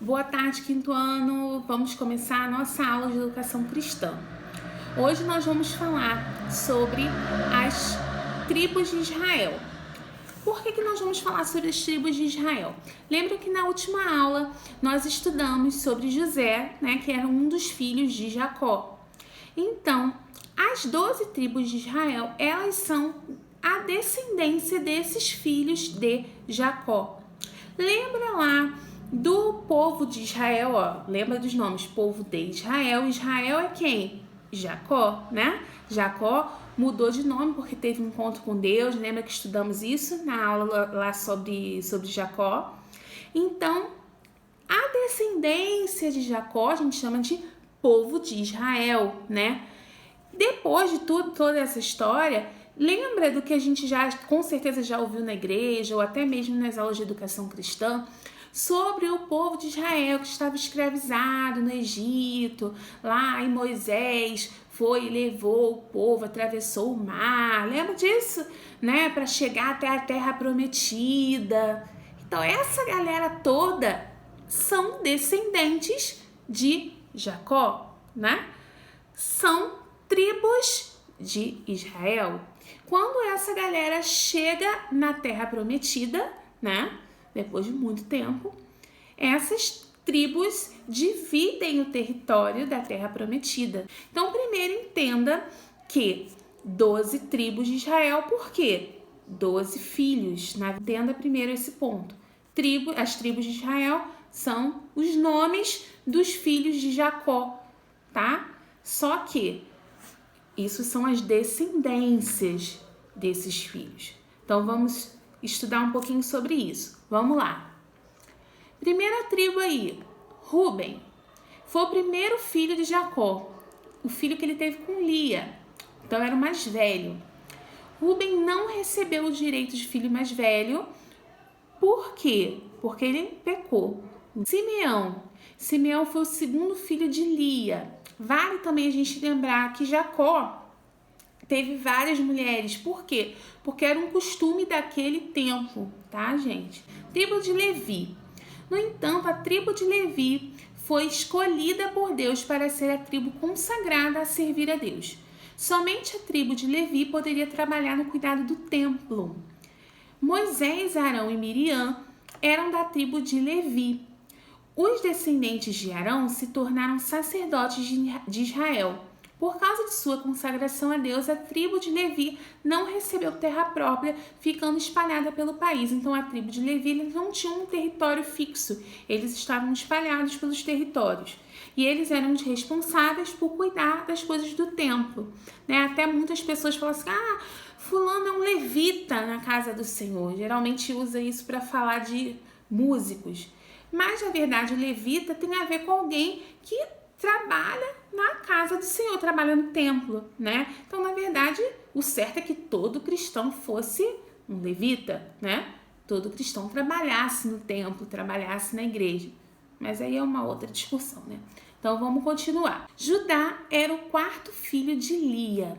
Boa tarde, quinto ano. Vamos começar a nossa aula de educação cristã. Hoje nós vamos falar sobre as tribos de Israel. Por que nós vamos falar sobre as tribos de Israel? Lembra que na última aula nós estudamos sobre José, que era um dos filhos de Jacó. Então, as 12 tribos de Israel, elas são a descendência desses filhos de Jacó. Lembra lá do povo de Israel, lembra dos nomes, povo de Israel. Israel é quem? Jacó, né? Jacó mudou de nome porque teve um encontro com Deus. Lembra que estudamos isso na aula lá sobre Jacó? Então, a descendência de Jacó a gente chama de povo de Israel, né? Depois de toda essa história, lembra do que a gente já com certeza já ouviu na igreja ou até mesmo nas aulas de educação cristã sobre o povo de Israel que estava escravizado no Egito, lá em Moisés foi e levou o povo, atravessou o mar, lembra disso? Né? Para chegar até a terra prometida. Então essa galera toda são descendentes de Jacó, né? São tribos de Israel. Quando essa galera chega na terra prometida, né? Depois de muito tempo, essas tribos dividem o território da terra prometida. Então, primeiro entenda que 12 tribos de Israel, por quê? 12 filhos. Entenda primeiro esse ponto. As tribos de Israel são os nomes dos filhos de Jacó, tá? Só que isso são as descendências desses filhos. Então, vamos estudar um pouquinho sobre isso. Vamos lá. Primeira tribo aí, Rúben. Foi o primeiro filho de Jacó. O filho que ele teve com Lia. Então, era o mais velho. Rúben não recebeu o direito de filho mais velho. Por quê? Porque ele pecou. Simeão. Simeão foi o segundo filho de Lia. Vale também a gente lembrar que Jacó teve várias mulheres. Por quê? Porque era um costume daquele tempo, tá, gente? Tribo de Levi. No entanto, a tribo de Levi foi escolhida por Deus para ser a tribo consagrada a servir a Deus. Somente a tribo de Levi poderia trabalhar no cuidado do templo. Moisés, Arão e Miriam eram da tribo de Levi. Os descendentes de Arão se tornaram sacerdotes de Israel. Por causa de sua consagração a Deus, a tribo de Levi não recebeu terra própria, ficando espalhada pelo país. Então, a tribo de Levi eles não tinham um território fixo, eles estavam espalhados pelos territórios. E eles eram os responsáveis por cuidar das coisas do templo. Né? Até muitas pessoas falam assim, fulano é um levita na casa do Senhor. Geralmente usa isso para falar de músicos. Mas, na verdade, o levita tem a ver com alguém que trabalha na casa do Senhor, trabalha no templo, né? Então, na verdade, o certo é que todo cristão fosse um levita, né? Todo cristão trabalhasse no templo, trabalhasse na igreja. Mas aí é uma outra discussão, né? Então, vamos continuar. Judá era o quarto filho de Lia.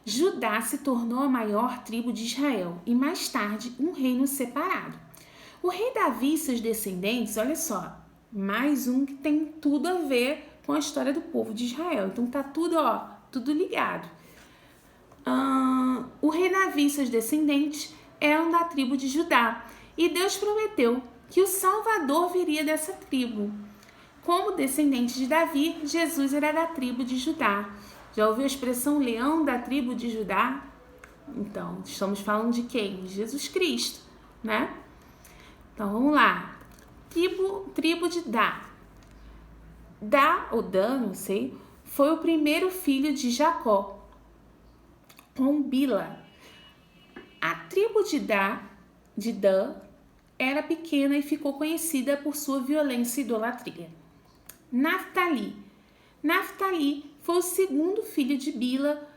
Judá se tornou a maior tribo de Israel e, mais tarde, um reino separado. O rei Davi e seus descendentes, olha só, mais um que tem tudo a ver com a história do povo de Israel. Então tá tudo ligado. O rei Davi e seus descendentes eram da tribo de Judá. E Deus prometeu que o Salvador viria dessa tribo. Como descendente de Davi, Jesus era da tribo de Judá. Já ouviu a expressão leão da tribo de Judá? Então, estamos falando de quem? Jesus Cristo, né? Então, vamos lá. Tribo de Dan. Dan, foi o primeiro filho de Jacó, com Bila. A tribo de Dan era pequena e ficou conhecida por sua violência e idolatria. Naftali foi o segundo filho de Bila.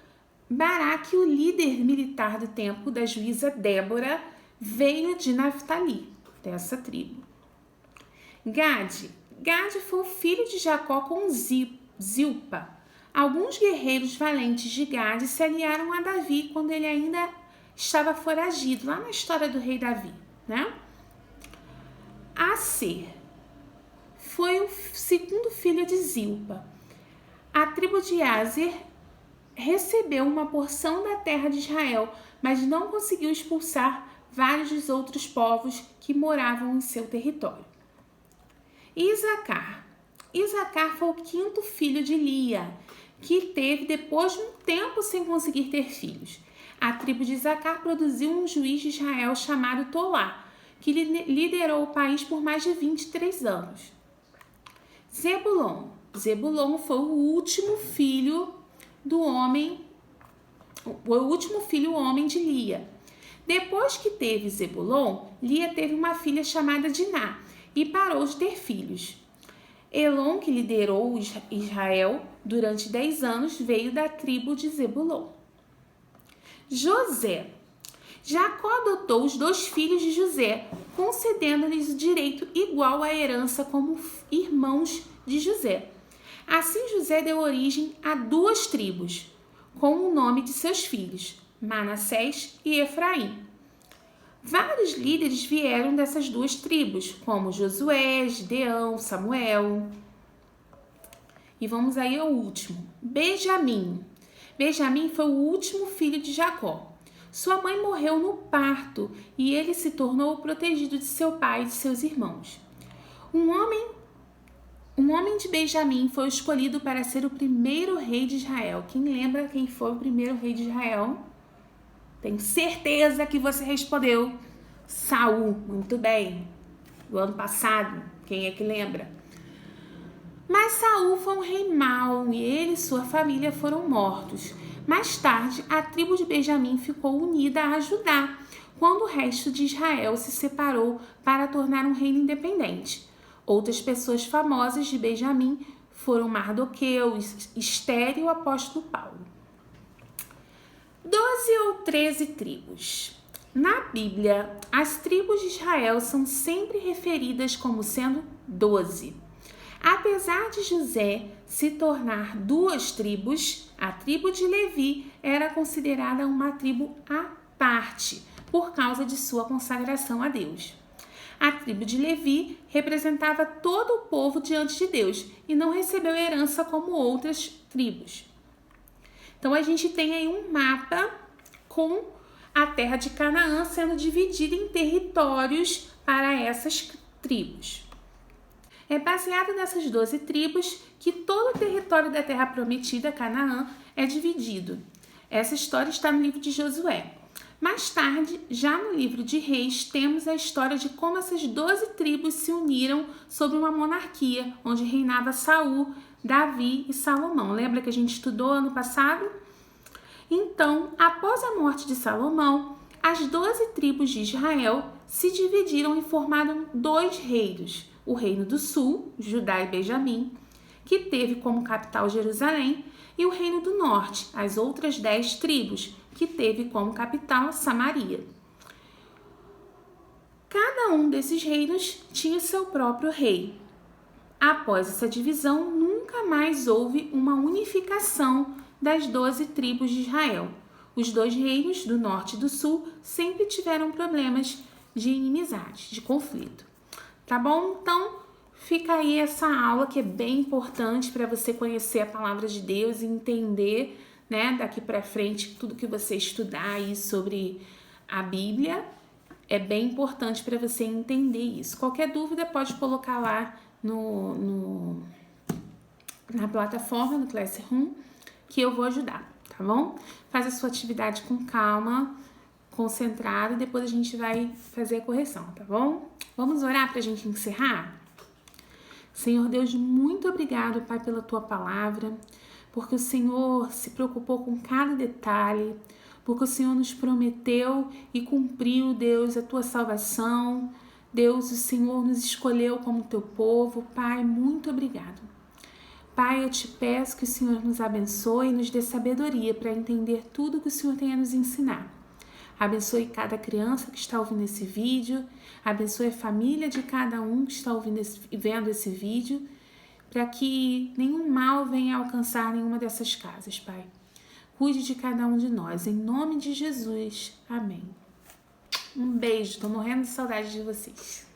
Baraque, o líder militar do tempo da juíza Débora, veio de Naftali, dessa tribo. Gade foi o filho de Jacó com Zilpa. Alguns guerreiros valentes de Gade se aliaram a Davi quando ele ainda estava foragido, lá na história do rei Davi, né? Aser foi o segundo filho de Zilpa. A tribo de Aser recebeu uma porção da terra de Israel, mas não conseguiu expulsar vários dos outros povos que moravam em seu território. Isacar foi o quinto filho de Lia, que teve depois de um tempo sem conseguir ter filhos. A tribo de Isacar produziu um juiz de Israel chamado Tolá, que liderou o país por mais de 23 anos. Zebulon foi o último filho homem de Lia. Depois que teve Zebulon, Lia teve uma filha chamada Diná e parou de ter filhos. Elon, que liderou Israel durante 10 anos, veio da tribo de Zebulon. José. Jacó adotou os 2 filhos de José, concedendo-lhes o direito igual à herança como irmãos de José. Assim, José deu origem a 2 tribos, com o nome de seus filhos, Manassés e Efraim. Vários líderes vieram dessas 2 tribos, como Josué, Gideão, Samuel. E vamos aí ao último, Benjamim. Benjamim foi o último filho de Jacó. Sua mãe morreu no parto e ele se tornou o protegido de seu pai e de seus irmãos. Um homem de Benjamim foi escolhido para ser o primeiro rei de Israel. Quem lembra quem foi o primeiro rei de Israel? Tenho certeza que você respondeu. Saul, muito bem. Do ano passado, quem é que lembra? Mas Saul foi um rei mau e ele e sua família foram mortos. Mais tarde, a tribo de Benjamim ficou unida a Judá, quando o resto de Israel se separou para tornar um reino independente. Outras pessoas famosas de Benjamim foram Mardoqueu, Esther e o apóstolo Paulo. 12 ou 13 tribos. Na Bíblia, as tribos de Israel são sempre referidas como sendo 12. Apesar de José se tornar 2 tribos, a tribo de Levi era considerada uma tribo à parte, por causa de sua consagração a Deus. A tribo de Levi representava todo o povo diante de Deus e não recebeu herança como outras tribos. Então, a gente tem aí um mapa com a terra de Canaã sendo dividida em territórios para essas tribos. É baseado nessas 12 tribos que todo o território da terra prometida, Canaã, é dividido. Essa história está no livro de Josué. Mais tarde, já no livro de Reis, temos a história de como essas 12 tribos se uniram sob uma monarquia, onde reinava Saul, Davi e Salomão. Lembra que a gente estudou ano passado? Então, após a morte de Salomão, as 12 tribos de Israel se dividiram e formaram 2 reinos. O reino do sul, Judá e Benjamim, que teve como capital Jerusalém, e o reino do norte, as outras 10 tribos, que teve como capital Samaria. Cada um desses reinos tinha seu próprio rei. Após essa divisão, nunca mais houve uma unificação das 12 tribos de Israel. Os 2 reinos, do norte e do sul, sempre tiveram problemas de inimizade, de conflito. Tá bom? Então, fica aí essa aula que é bem importante para você conhecer a palavra de Deus e entender, né, daqui para frente, tudo que você estudar aí sobre a Bíblia é bem importante para você entender isso. Qualquer dúvida pode colocar lá na plataforma do Classroom que eu vou ajudar, tá bom? Faz a sua atividade com calma, concentrado, e depois a gente vai fazer a correção, tá bom? Vamos orar pra gente encerrar? Senhor Deus, muito obrigado, Pai, pela Tua palavra, porque o Senhor se preocupou com cada detalhe, porque o Senhor nos prometeu e cumpriu, Deus, a Tua salvação. Deus, o Senhor nos escolheu como Teu povo. Pai, muito obrigado. Pai, eu te peço que o Senhor nos abençoe e nos dê sabedoria para entender tudo que o Senhor tem a nos ensinar. Abençoe cada criança que está ouvindo esse vídeo, abençoe a família de cada um que está vendo esse vídeo, para que nenhum mal venha alcançar nenhuma dessas casas, Pai. Cuide de cada um de nós, em nome de Jesus. Amém. Um beijo, tô morrendo de saudade de vocês.